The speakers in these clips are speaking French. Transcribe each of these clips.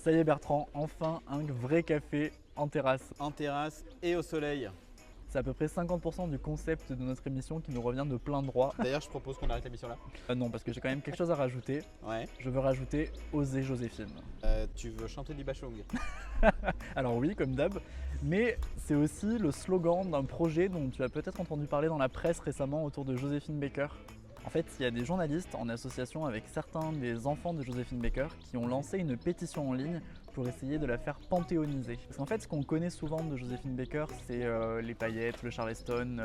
Ça y est Bertrand, enfin un vrai café en terrasse. En terrasse et au soleil. C'est à peu près 50% du concept de notre émission qui nous revient de plein droit. D'ailleurs, je propose qu'on arrête l'émission là. Non, parce que j'ai quand même quelque chose à rajouter. Ouais. Je veux rajouter Oser Joséphine. Tu veux chanter du bachung? Alors oui, comme d'hab, mais c'est aussi le slogan d'un projet dont tu as peut-être entendu parler dans la presse récemment autour de Joséphine Baker. En fait, il y a des journalistes en association avec certains des enfants de Joséphine Baker qui ont lancé une pétition en ligne pour essayer de la faire panthéoniser. Parce qu'en fait, ce qu'on connaît souvent de Joséphine Baker, c'est les paillettes, le Charleston,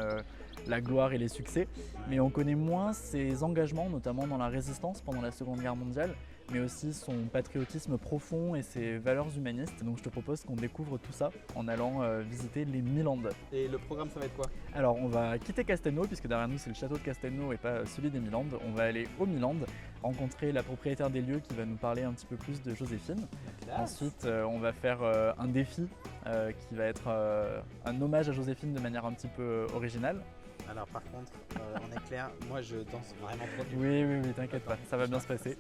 la gloire et les succès. Mais on connaît moins ses engagements, notamment dans la résistance pendant la Seconde Guerre mondiale, mais aussi son patriotisme profond et ses valeurs humanistes. Donc je te propose qu'on découvre tout ça en allant visiter les Milandes. Et le programme, ça va être quoi? Alors on va quitter Castelnau, puisque derrière nous c'est le château de Castelnau et pas celui des Milandes. On va aller aux Milandes, rencontrer la propriétaire des lieux qui va nous parler un petit peu plus de Joséphine. Ensuite on va faire un défi qui va être un hommage à Joséphine de manière un petit peu originale. Alors par contre, on est clair, moi je danse vraiment trop. Oui, t'inquiète pas, ça va bien se passer.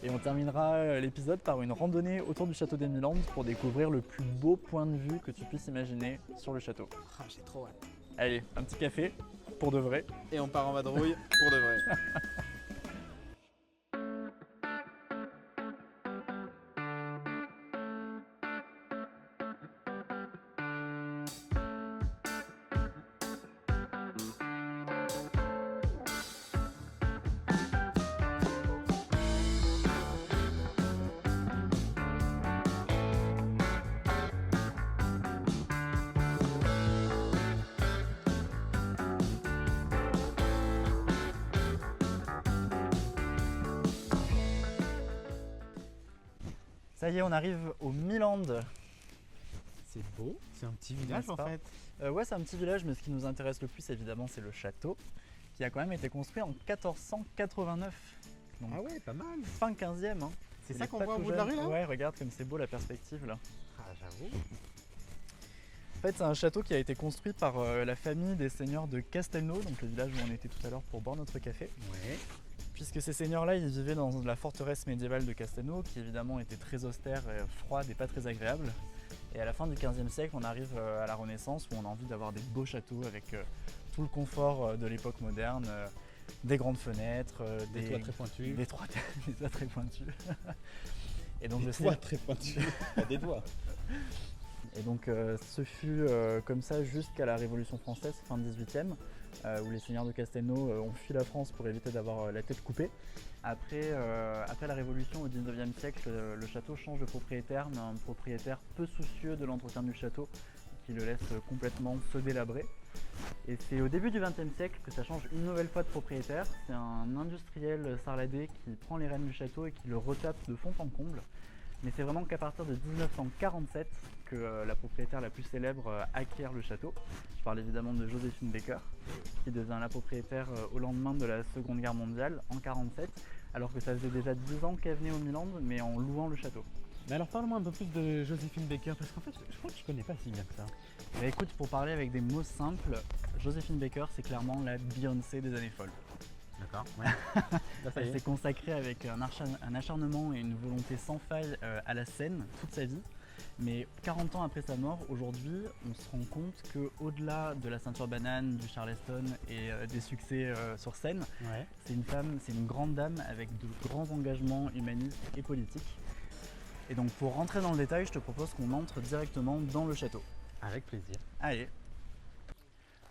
Et on terminera l'épisode par une randonnée autour du château des Milandes pour découvrir le plus beau point de vue que tu puisses imaginer sur le château. Ah, j'ai trop hâte. Allez, un petit café, pour de vrai. Et on part en vadrouille pour de vrai. Ça y est, on arrive aux Milandes. C'est beau, c'est un petit village N'est-ce en pas fait. Ouais, c'est un petit village, mais ce qui nous intéresse le plus, évidemment, c'est le château, qui a quand même été construit en 1489. Donc, Ah ouais, pas mal. fin 15e. Hein. C'est Il ça est qu'on pas voit au tout bout de la jeune. rue là? Ouais, regarde comme c'est beau la perspective là. Ah, j'avoue. En fait, c'est un château qui a été construit par la famille des seigneurs de Castelnau, donc le village où on était tout à l'heure pour boire notre café. Ouais. Puisque ces seigneurs-là, ils vivaient dans la forteresse médiévale de Castelnau, qui évidemment était très austère, froide et pas très agréable. Et à la fin du XVe siècle, on arrive à la Renaissance où on a envie d'avoir des beaux châteaux avec tout le confort de l'époque moderne, des grandes fenêtres, Des toits très pointus. des toits très pointus. Et donc Des le toits style- très pointus. Pas des doigts. Et donc ce fut comme ça jusqu'à la Révolution française, fin 18e, où les seigneurs de Castelnau ont fui la France pour éviter d'avoir la tête coupée. Après la Révolution au 19e siècle, le château change de propriétaire, mais un propriétaire peu soucieux de l'entretien du château, qui le laisse complètement se délabrer. Et c'est au début du XXe siècle que ça change une nouvelle fois de propriétaire. C'est un industriel sarladais qui prend les rênes du château et qui le retape de fond en comble. Mais c'est vraiment qu'à partir de 1947 que la propriétaire la plus célèbre acquiert le château. Je parle évidemment de Joséphine Baker, qui devient la propriétaire au lendemain de la Seconde Guerre mondiale, en 1947, alors que ça faisait déjà 10 ans qu'elle venait aux Milandes, mais en louant le château. Mais alors parle-moi un peu plus de Joséphine Baker, parce qu'en fait, je crois que je connais pas si bien que ça. Bah écoute, pour parler avec des mots simples, Joséphine Baker, c'est clairement la Beyoncé des années folles. D'accord, ouais. Là, ça y Elle est. s'est consacrée avec un acharnement et une volonté sans faille à la scène toute sa vie. Mais 40 ans après sa mort, aujourd'hui, on se rend compte qu'au-delà de la ceinture banane, du Charleston et des succès sur scène, Ouais. c'est une femme, c'est une grande dame avec de grands engagements humanistes et politiques. Et donc pour rentrer dans le détail, je te propose qu'on entre directement dans le château. Avec plaisir. Allez.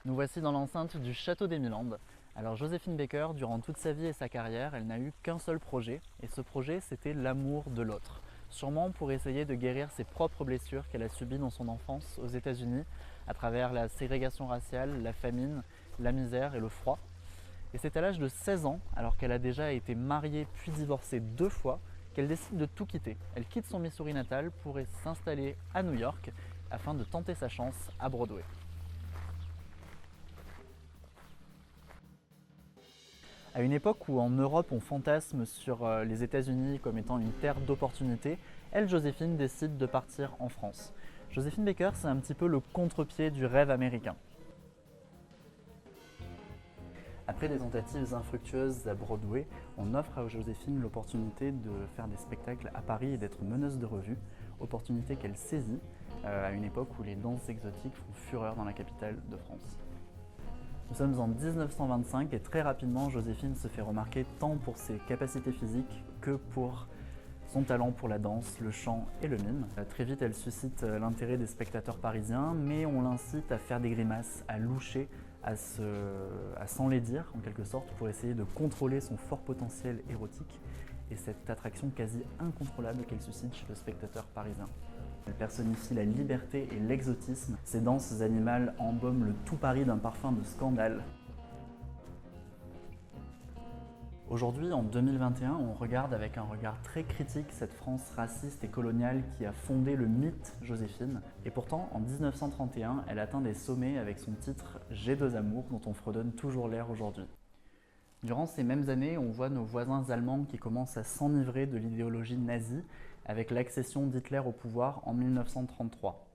Nous voici dans l'enceinte du château des Milandes. Alors Joséphine Baker, durant toute sa vie et sa carrière, elle n'a eu qu'un seul projet, et ce projet c'était l'amour de l'autre. Sûrement pour essayer de guérir ses propres blessures qu'elle a subies dans son enfance aux États-Unis, à travers la ségrégation raciale, la famine, la misère et le froid. Et c'est à l'âge de 16 ans, alors qu'elle a déjà été mariée puis divorcée 2 fois, qu'elle décide de tout quitter. Elle quitte son Missouri natal pour s'installer à New York afin de tenter sa chance à Broadway. À une époque où en Europe on fantasme sur les États-Unis comme étant une terre d'opportunités, elle, Joséphine, décide de partir en France. Joséphine Baker, c'est un petit peu le contre-pied du rêve américain. Après des tentatives infructueuses à Broadway, on offre à Joséphine l'opportunité de faire des spectacles à Paris et d'être meneuse de revue, opportunité qu'elle saisit à une époque où les danses exotiques font fureur dans la capitale de France. Nous sommes en 1925 et très rapidement, Joséphine se fait remarquer tant pour ses capacités physiques que pour son talent pour la danse, le chant et le mime. Très vite, elle suscite l'intérêt des spectateurs parisiens, mais on l'incite à faire des grimaces, à loucher, à s'enlaidir en quelque sorte pour essayer de contrôler son fort potentiel érotique et cette attraction quasi incontrôlable qu'elle suscite chez le spectateur parisien. Elle personnifie la liberté et l'exotisme. Ses danses animales embaument le tout Paris d'un parfum de scandale. Aujourd'hui, en 2021, on regarde avec un regard très critique cette France raciste et coloniale qui a fondé le mythe Joséphine. Et pourtant, en 1931, elle atteint des sommets avec son titre « J'ai deux amours » dont on fredonne toujours l'air aujourd'hui. Durant ces mêmes années, on voit nos voisins allemands qui commencent à s'enivrer de l'idéologie nazie avec l'accession d'Hitler au pouvoir en 1933.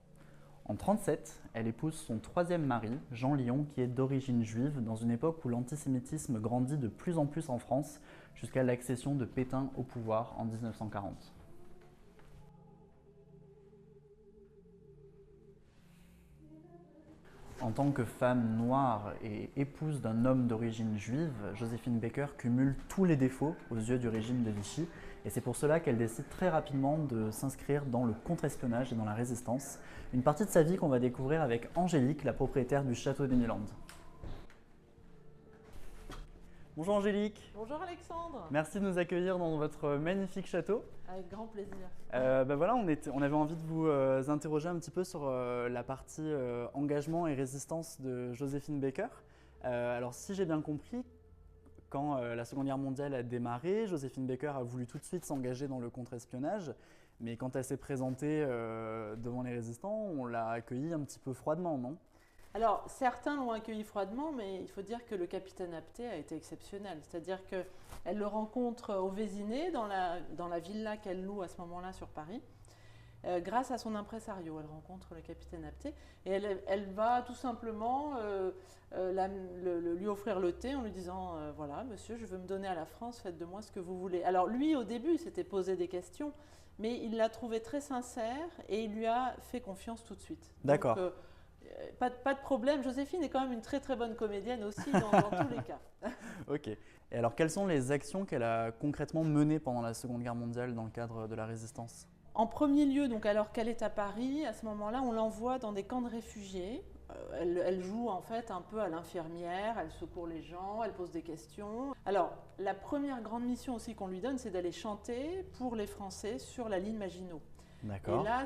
En 1937, elle épouse son troisième mari, Jean Lyon, qui est d'origine juive, dans une époque où l'antisémitisme grandit de plus en plus en France, jusqu'à l'accession de Pétain au pouvoir en 1940. En tant que femme noire et épouse d'un homme d'origine juive, Joséphine Baker cumule tous les défauts aux yeux du régime de Vichy, et c'est pour cela qu'elle décide très rapidement de s'inscrire dans le contre-espionnage et dans la résistance. Une partie de sa vie qu'on va découvrir avec Angélique, la propriétaire du château d'Emilandes. Bonjour Angélique. Bonjour Alexandre. Merci de nous accueillir dans votre magnifique château. Avec grand plaisir. Voilà, on avait envie de vous interroger un petit peu sur la partie engagement et résistance de Joséphine Baker. Alors si j'ai bien compris, quand la Seconde Guerre mondiale a démarré, Joséphine Baker a voulu tout de suite s'engager dans le contre-espionnage, mais quand elle s'est présentée devant les résistants, on l'a accueillie un petit peu froidement, non ? Alors, certains l'ont accueilli froidement, mais il faut dire que le capitaine Apthé a été exceptionnel. C'est-à-dire qu'elle le rencontre au Vésiné, dans la villa qu'elle loue à ce moment-là sur Paris. Grâce à son impresario, elle rencontre le capitaine Apthé et elle va tout simplement lui offrir le thé en lui disant voilà, monsieur, je veux me donner à la France, faites de moi ce que vous voulez. Alors lui, au début, il s'était posé des questions, mais il l'a trouvé très sincère et il lui a fait confiance tout de suite. D'accord. Donc, pas de problème. Joséphine est quand même une très très bonne comédienne aussi dans tous les cas. Ok. Et alors, quelles sont les actions qu'elle a concrètement menées pendant la Seconde Guerre mondiale dans le cadre de la résistance ? En premier lieu, donc, alors qu'elle est à Paris, à ce moment-là, on l'envoie dans des camps de réfugiés. Elle joue en fait un peu à l'infirmière, elle secourt les gens, elle pose des questions. Alors, la première grande mission aussi qu'on lui donne, c'est d'aller chanter pour les Français sur la ligne Maginot. D'accord. Et là,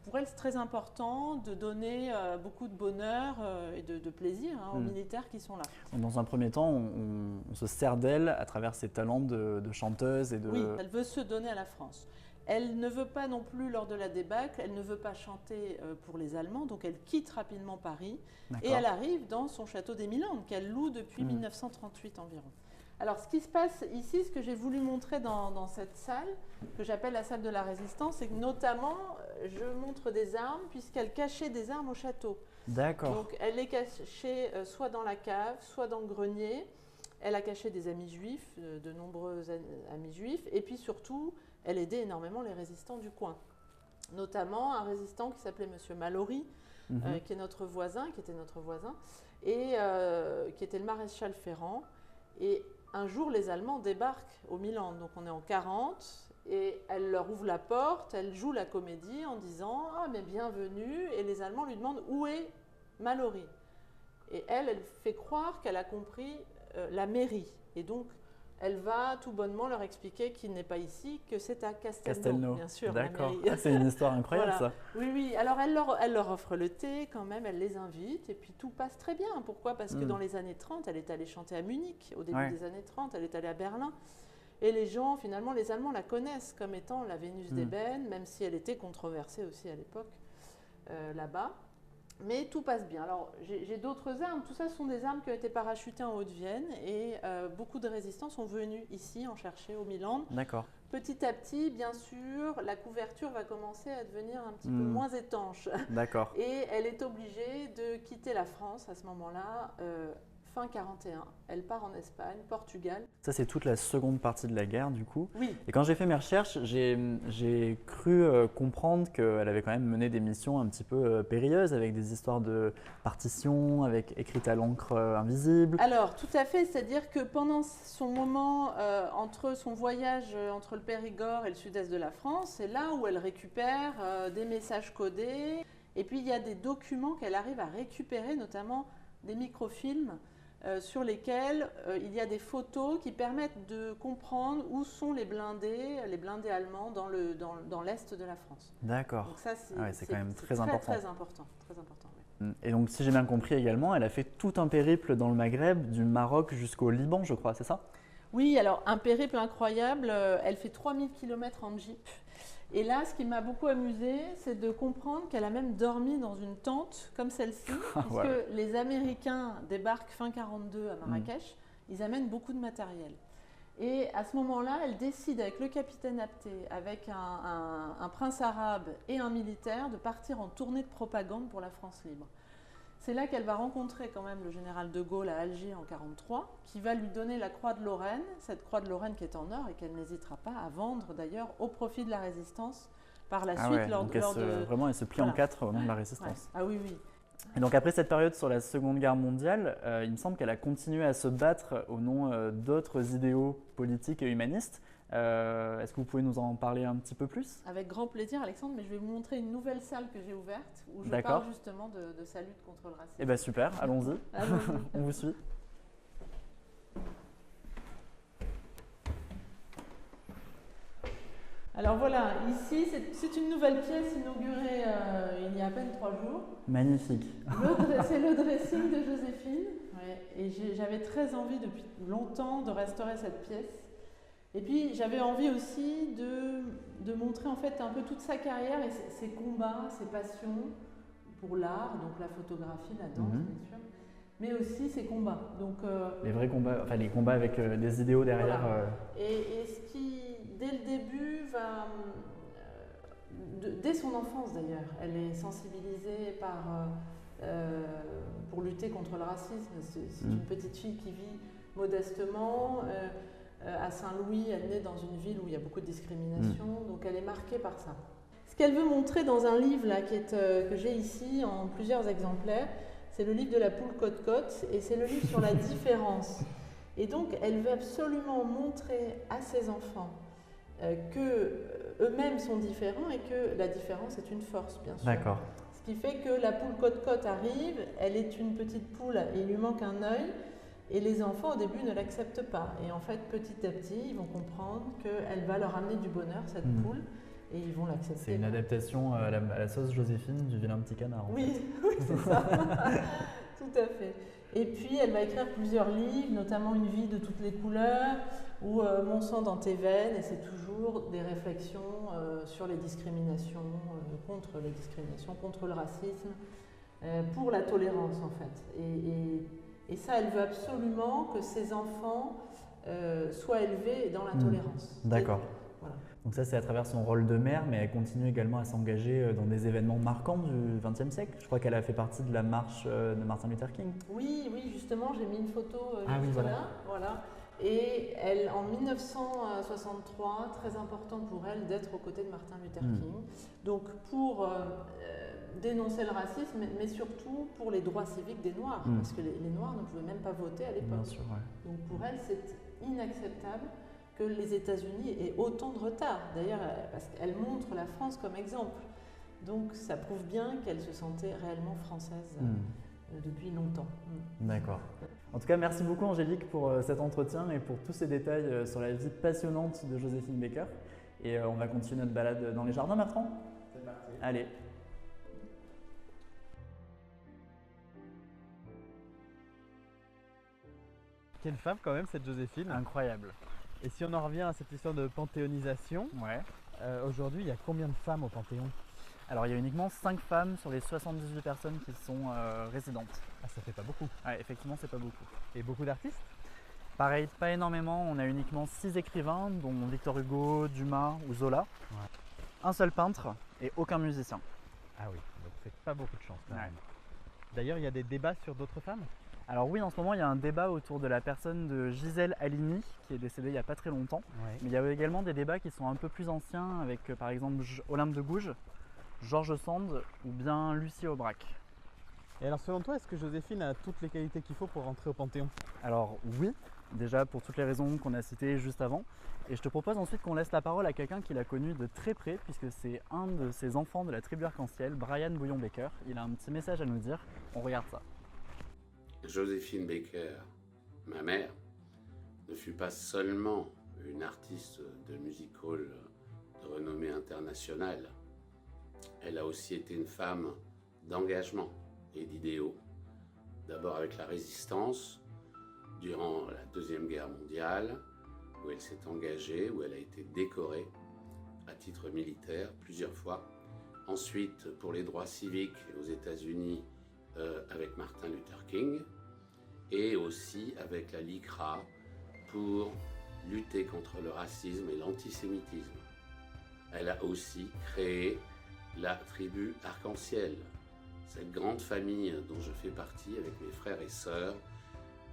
pour elle, c'est très important de donner beaucoup de bonheur et de plaisir aux militaires qui sont là. Dans un premier temps, on se sert d'elle à travers ses talents de chanteuse et de… Oui, elle veut se donner à la France. Elle ne veut pas non plus, lors de la débâcle, elle ne veut pas chanter pour les Allemands, donc elle quitte rapidement Paris et elle arrive dans son château d'Emilandes qu'elle loue depuis 1938 environ. Alors, ce qui se passe ici, ce que j'ai voulu montrer dans cette salle, que j'appelle la salle de la résistance, c'est que notamment, je montre des armes, puisqu'elle cachait des armes au château. D'accord. Donc, elle les cachait soit dans la cave, soit dans le grenier. Elle a caché des amis juifs, de nombreux amis juifs, et puis surtout, elle aidait énormément les résistants du coin. Notamment un résistant qui s'appelait Monsieur Mallory, qui était notre voisin, et qui était le maréchal Ferrand. Et un jour, les Allemands débarquent au Milan, donc on est en 40, et elle leur ouvre la porte, elle joue la comédie en disant « Ah, mais bienvenue !» Et les Allemands lui demandent « Où est Mallory ?» Et elle fait croire qu'elle a compris la mairie. Et donc, elle va tout bonnement leur expliquer qu'il n'est pas ici, que c'est à Castelnau, bien sûr. D'accord. Ah, c'est une histoire incroyable, voilà. Ça. Oui, oui. Alors, elle leur offre le thé quand même, elle les invite, et puis tout passe très bien. Pourquoi ? Parce que dans les années 30, elle est allée chanter à Munich. Au début des années 30, elle est allée à Berlin. Et les gens, finalement, les Allemands la connaissent comme étant la Vénus d'ébène, même si elle était controversée aussi à l'époque, là-bas. Mais tout passe bien. Alors, j'ai d'autres armes. Tout ça, ce sont des armes qui ont été parachutées en Haute-Vienne et beaucoup de résistants sont venus ici en chercher au Milan. D'accord. Petit à petit, bien sûr, la couverture va commencer à devenir un petit peu moins étanche. D'accord. Et elle est obligée de quitter la France à ce moment-là, fin 41. Elle part en Espagne, Portugal. Ça, c'est toute la seconde partie de la guerre, du coup. Oui, Et quand j'ai fait mes recherches, j'ai cru comprendre qu'elle avait quand même mené des missions un petit peu périlleuses, avec des histoires de partition, écrites à l'encre invisible. alors tout à fait, c'est-à-dire que pendant son moment, entre son voyage entre le Périgord et le sud-est de la France, c'est là où elle récupère des messages codés. Et puis il y a des documents qu'elle arrive à récupérer, notamment des microfilms sur lesquels il y a des photos qui permettent de comprendre où sont les blindés allemands dans l'est de la France. D'accord. Donc ça, C'est quand même très important. Très important, très important. Oui. Et donc, si j'ai bien compris également, elle a fait tout un périple dans le Maghreb, du Maroc jusqu'au Liban, je crois, c'est ça? Oui, alors un périple incroyable. Elle fait 3000 km en jeep. Et là, ce qui m'a beaucoup amusé, c'est de comprendre qu'elle a même dormi dans une tente comme celle-ci, puisque Ouais. les Américains débarquent fin 42 à Marrakech, ils amènent beaucoup de matériel. Et à ce moment-là, elle décide avec le capitaine Apté, avec un prince arabe et un militaire, de partir en tournée de propagande pour la France libre. C'est là qu'elle va rencontrer quand même le général de Gaulle à Alger en 1943, qui va lui donner la croix de Lorraine, cette croix de Lorraine qui est en or et qu'elle n'hésitera pas à vendre d'ailleurs au profit de la résistance par la suite. Vraiment, elle se plie en quatre au nom de la résistance. Ouais. Ah oui, oui. Et donc après cette période sur la Seconde Guerre mondiale, il me semble qu'elle a continué à se battre au nom d'autres idéaux politiques et humanistes. Est-ce que vous pouvez nous en parler un petit peu plus? Avec grand plaisir, Alexandre, mais je vais vous montrer une nouvelle salle que j'ai ouverte où je D'accord. parle justement de sa lutte contre le racisme. Eh bien super, allons-y, Allons-y. on vous suit. Alors voilà, ici c'est une nouvelle pièce inaugurée il y a à peine 3 jours. Magnifique. C'est le dressing de Joséphine. Ouais, et j'avais très envie depuis longtemps de restaurer cette pièce. Et puis j'avais envie aussi de montrer en fait un peu toute sa carrière et ses combats, ses passions pour l'art, donc la photographie, la danse bien sûr, mais aussi ses combats. Donc, Les vrais combats, enfin les combats avec des idéaux derrière. voilà. Et ce qui, dès le début, va, dès son enfance d'ailleurs, elle est sensibilisée pour lutter contre le racisme. C'est une petite fille qui vit modestement. À Saint-Louis, elle naît dans une ville où il y a beaucoup de discrimination, donc elle est marquée par ça. Ce qu'elle veut montrer dans un livre là, que j'ai ici en plusieurs exemplaires, c'est le livre de la poule Cote-Cote et c'est le livre sur la différence. Et donc elle veut absolument montrer à ses enfants qu'eux-mêmes sont différents et que la différence est une force, bien sûr. D'accord. Ce qui fait que la poule Cote-Cote arrive, elle est une petite poule et il lui manque un œil. Et les enfants, au début, ne l'acceptent pas. Et en fait, petit à petit, ils vont comprendre qu'elle va leur amener du bonheur, cette poule, et ils vont l'accepter. C'est une adaptation à la sauce Joséphine du vilain petit canard. Oui, oui, c'est ça. Tout à fait. Et puis, elle va écrire plusieurs livres, notamment Une vie de toutes les couleurs, ou Mon sang dans tes veines, et c'est toujours des réflexions sur les discriminations, contre les discriminations, contre le racisme, pour la tolérance, en fait. Et ça, elle veut absolument que ses enfants soient élevés dans la tolérance. D'accord. Voilà. Donc ça, c'est à travers son rôle de mère, mais elle continue également à s'engager dans des événements marquants du XXe siècle. Je crois qu'elle a fait partie de la marche de Martin Luther King. Oui, oui, justement, j'ai mis une photo voilà. là. Voilà. Et elle, en 1963, très important pour elle d'être aux côtés de Martin Luther King. Donc pour dénoncer le racisme, mais surtout pour les droits civiques des Noirs, parce que les Noirs ne pouvaient même pas voter à l'époque. Bien sûr, ouais. Donc pour elle, c'est inacceptable que les États-Unis aient autant de retard. D'ailleurs, parce qu'elle montre la France comme exemple. Donc ça prouve bien qu'elle se sentait réellement française depuis longtemps. D'accord. En tout cas, merci beaucoup Angélique pour cet entretien et pour tous ces détails sur la vie passionnante de Joséphine Baker. Et on va continuer notre balade dans les jardins, Bertrand. C'est parti. Allez. Quelle femme quand même cette Joséphine. Incroyable. Et si on en revient à cette histoire de panthéonisation, Ouais. aujourd'hui il y a combien de femmes au Panthéon? Alors il y a uniquement 5 femmes sur les 78 personnes qui sont résidentes. Ah, ça fait pas beaucoup. Ouais, effectivement, c'est pas beaucoup. Et beaucoup d'artistes? Pareil, pas énormément. On a uniquement 6 écrivains, dont Victor Hugo, Dumas ou Zola. Ouais. Un seul peintre et aucun musicien. Ah oui, donc c'est pas beaucoup de chance quand Ouais. même. D'ailleurs, il y a des débats sur d'autres femmes? Alors oui, en ce moment, il y a un débat autour de la personne de Gisèle Halimi, qui est décédée il n'y a pas très longtemps. Ouais. Mais il y a également des débats qui sont un peu plus anciens, avec par exemple Olympe de Gouges, Georges Sand ou bien Lucie Aubrac. Et alors selon toi, est-ce que Joséphine a toutes les qualités qu'il faut pour rentrer au Panthéon? Alors oui, déjà pour toutes les raisons qu'on a citées juste avant. Et je te propose ensuite qu'on laisse la parole à quelqu'un qui l'a connu de très près, puisque c'est un de ses enfants de la tribu Arc-en-Ciel, Brian Bouillon-Baker. Il a un petit message à nous dire, on regarde ça. Joséphine Baker, ma mère, ne fut pas seulement une artiste de music hall de renommée internationale, elle a aussi été une femme d'engagement et d'idéaux, d'abord avec la résistance durant la Deuxième Guerre mondiale, où elle s'est engagée, où elle a été décorée à titre militaire plusieurs fois. Ensuite, pour les droits civiques aux États-Unis avec Martin Luther King, et aussi avec la LICRA pour lutter contre le racisme et l'antisémitisme. Elle a aussi créé la tribu Arc-en-Ciel, cette grande famille dont je fais partie avec mes frères et sœurs,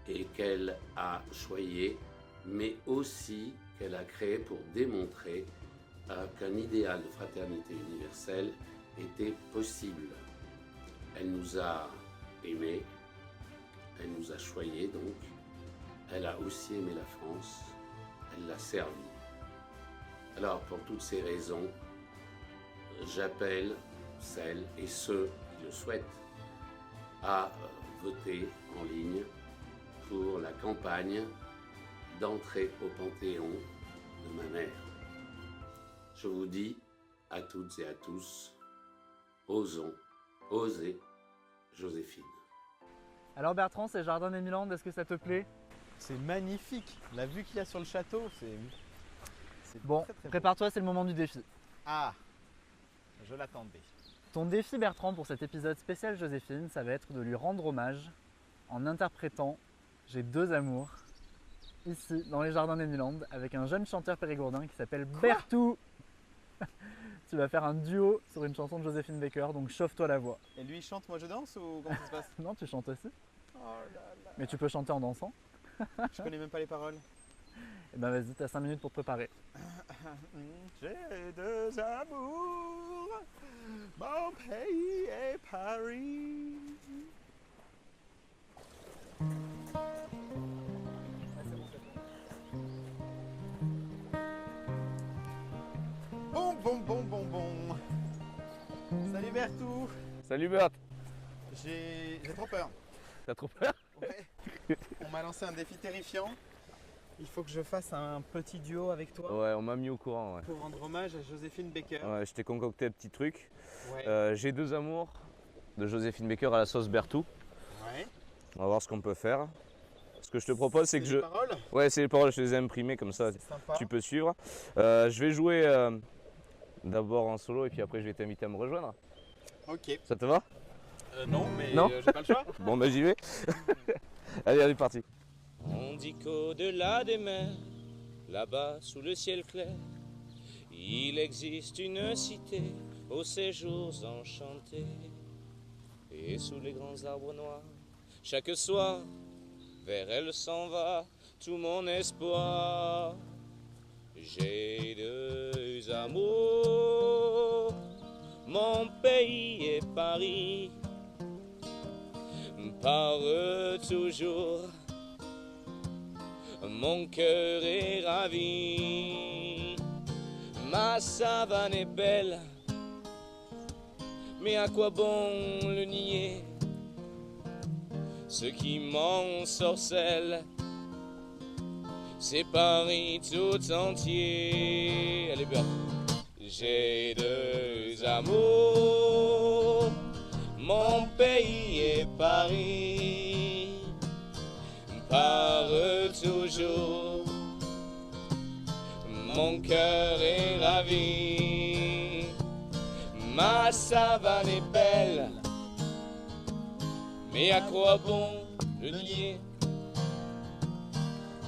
et qu'elle a choyée, mais aussi qu'elle a créée pour démontrer qu'un idéal de fraternité universelle était possible. Elle nous a aimés, elle nous a choyés donc, elle a aussi aimé la France, elle l'a servi. Alors pour toutes ces raisons, j'appelle celles et ceux qui le souhaitent à voter en ligne pour la campagne d'entrée au Panthéon de ma mère. Je vous dis à toutes et à tous, osons, osez Joséphine. Alors Bertrand, c'est Jardin des Milandes, est-ce que ça te plaît? C'est magnifique. La vue qu'il y a sur le château, c'est Bon, très, très beau. prépare-toi, c'est le moment du défi. Ah, je l'attendais. Ton défi Bertrand pour cet épisode spécial Joséphine, ça va être de lui rendre hommage en interprétant J'ai deux amours, ici dans les Jardins des Milandes, avec un jeune chanteur périgourdin qui s'appelle Bertou. Tu vas faire un duo sur une chanson de Joséphine Baker, donc chauffe-toi la voix. Et lui il chante, moi je danse ou comment ça se passe? Non, tu chantes aussi, Oh là là. mais tu peux chanter en dansant. Je connais même pas les paroles. Et ben vas-y, t'as 5 minutes pour te préparer. J'ai deux amours, mon pays et Paris. Bon, bon, bon, bon, bon. Salut Bertou. Salut Bert, J'ai trop peur. t'as trop peur? Ouais. On m'a lancé un défi terrifiant. Il faut que je fasse un petit duo avec toi Ouais, on m'a mis au courant, ouais. pour rendre hommage à Joséphine Baker. Ouais, je t'ai concocté un petit truc. Ouais. J'ai deux amours de Joséphine Baker à la sauce Bertou. Ouais. On va voir ce qu'on peut faire. Ce que je te propose, c'est que je... les paroles. Ouais, c'est les paroles, je les ai imprimées comme ça, C'est sympa. tu peux suivre. Je vais jouer d'abord en solo et puis après je vais t'inviter à me rejoindre. Ok. Ça te va? Non, mais Non j'ai pas le choix. Bon, ben j'y vais. Allez, parti. On dit qu'au-delà des mers, là-bas sous le ciel clair, il existe une cité aux séjours enchantés. Et sous les grands arbres noirs, chaque soir, vers elle s'en va tout mon espoir. J'ai deux amours, mon pays et Paris, par eux toujours. Mon cœur est ravi, ma savane est belle, mais à quoi bon le nier? Ce qui m'ensorcelle, c'est Paris tout entier. Allez, Bert. J'ai deux amours, mon pays et Paris, par eux toujours. Mon cœur est ravi, ma savane est belle, mais à quoi bon le nier?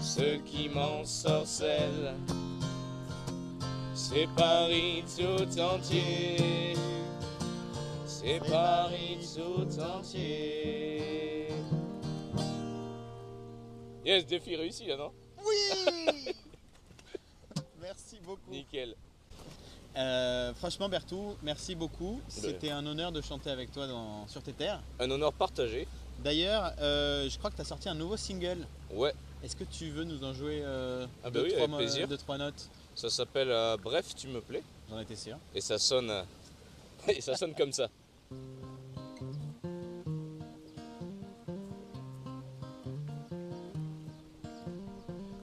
Ce qui m'ensorcelle, c'est Paris tout entier. C'est Paris tout entier. Yes, défi réussi là, non? Oui. Merci beaucoup. Nickel. Franchement Bertou, merci beaucoup. C'était un honneur de chanter avec toi sur tes terres. Un honneur partagé. D'ailleurs, je crois que tu as sorti un nouveau single. Ouais, Est-ce que tu veux nous en jouer oui, avec plaisir. 2-3 notes? ça s'appelle Bref, tu me plais. J'en étais sûr. Et ça sonne, et ça sonne comme ça.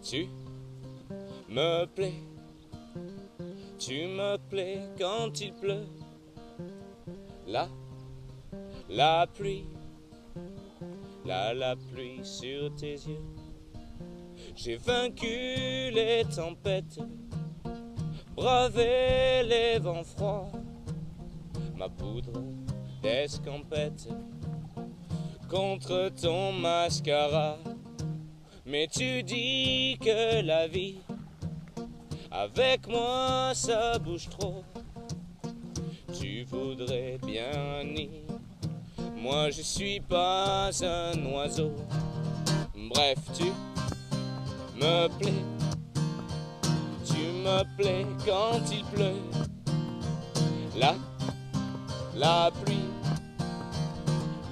Tu me plais, tu me plais quand il pleut. La pluie, la pluie sur tes yeux. J'ai vaincu les tempêtes, bravé les vents froids, ma poudre d'escampette contre ton mascara. Mais tu dis que la vie avec moi ça bouge trop. Tu voudrais bien nier, moi je suis pas un oiseau. Bref, tu me plais, tu me plais quand il pleut. La pluie,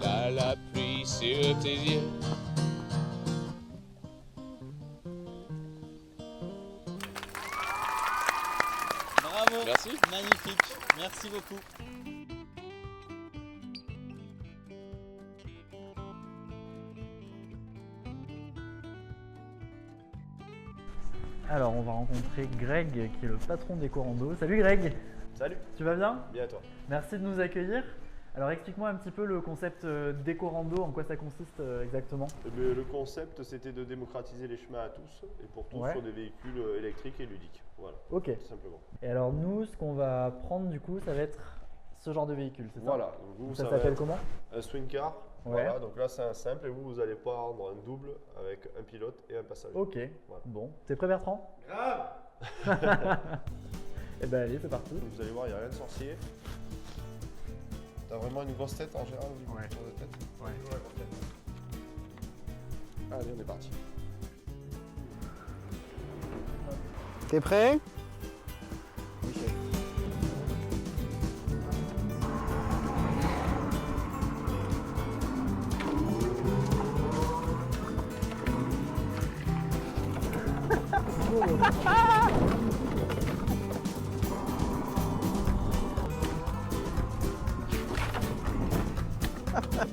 la pluie sur tes yeux. Bravo. Merci. Magnifique. Merci beaucoup. Alors, on va rencontrer Greg, qui est le patron d'Ecorando. Salut Greg, Salut, tu vas bien? bien à toi. Merci de nous accueillir. Alors, explique-moi un petit peu le concept d'Ecorando, en quoi ça consiste exactement? Le concept, c'était de démocratiser les chemins à tous et pour tous Ouais. sur des véhicules électriques et ludiques. Voilà, Ok. tout simplement. Et alors, nous, ce qu'on va prendre du coup, ça va être ce genre de véhicule, c'est ça? Voilà, donc vous, Ça va s'appelle être comment? un swing car. Ouais. Voilà, donc là c'est un simple et vous allez prendre un double avec un pilote et un passager. Ok, Voilà. bon. T'es prêt Bertrand? Grave. Eh ben allez, c'est parti. Vous allez voir, il n'y a rien de sorcier. T'as vraiment une grosse tête en général au niveau Ouais. du tour de tête. Ouais. Toujours la grosse tête. Allez, on est parti. T'es prêt? Oui, chef.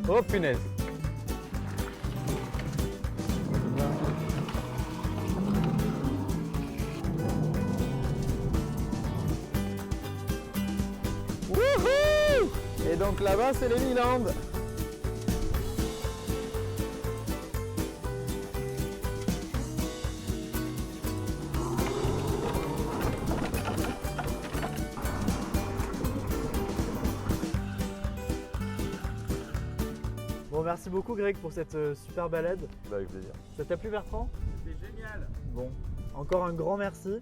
Oh punaise. Wouhou! Et donc là-bas, c'est les Milandes. Bon, merci beaucoup Greg pour cette super balade. Bah, avec plaisir. Ça t'a plu Bertrand? C'était génial. Bon, encore un grand merci.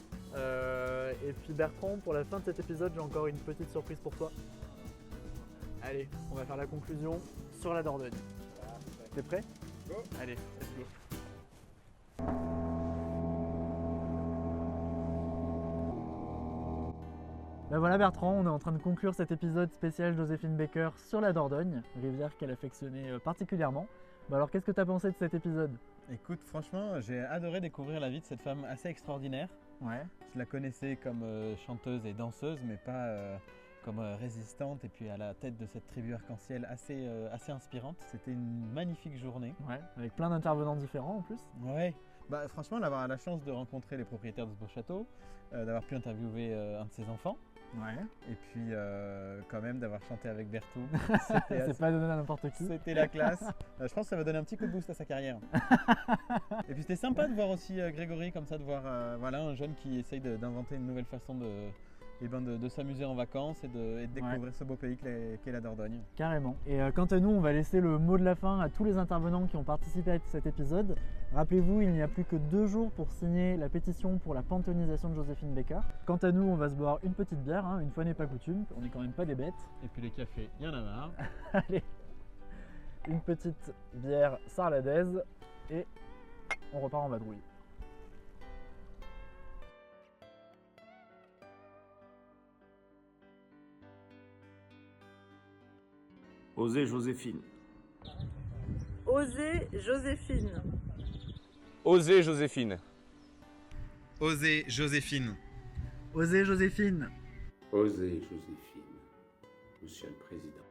Et puis Bertrand, pour la fin de cet épisode, j'ai encore une petite surprise pour toi. Allez, on va faire la conclusion sur la Dordogne. T'es prêt? Go. Allez, let's go. Ben voilà Bertrand, on est en train de conclure cet épisode spécial Joséphine Baker sur la Dordogne, rivière qu'elle affectionnait particulièrement. Ben alors qu'est-ce que tu as pensé de cet épisode? Écoute, franchement, j'ai adoré découvrir la vie de cette femme assez extraordinaire. Ouais. Je la connaissais comme chanteuse et danseuse, mais pas comme résistante et puis à la tête de cette tribu arc-en-ciel assez inspirante. C'était une magnifique journée. Ouais, avec plein d'intervenants différents en plus. Ouais. Bah, franchement, d'avoir la chance de rencontrer les propriétaires de ce beau château, d'avoir pu interviewer un de ses enfants, Ouais. et puis quand même d'avoir chanté avec Bertou. C'est pas donné à n'importe qui. C'était la classe. Je pense que ça va donner un petit coup de boost à sa carrière. Et puis c'était sympa de voir aussi Grégory comme ça, de voir voilà, un jeune qui essaye d'inventer une nouvelle façon de s'amuser en vacances et de découvrir ce beau pays qu'est la Dordogne. Carrément. Et quant à nous, on va laisser le mot de la fin à tous les intervenants qui ont participé à cet épisode. Rappelez-vous, il n'y a plus que 2 jours pour signer la pétition pour la panthéonisation de Joséphine Baker. Quant à nous, on va se boire une petite bière, hein, une fois n'est pas coutume, on n'est quand même pas des bêtes. Et puis les cafés, il y en a marre. Allez, une petite bière sarladaise et on repart en vadrouille. Osez Joséphine. Osez Joséphine. Osez Joséphine. Osez Joséphine. Osez Joséphine. Osez, Joséphine, Monsieur le Président.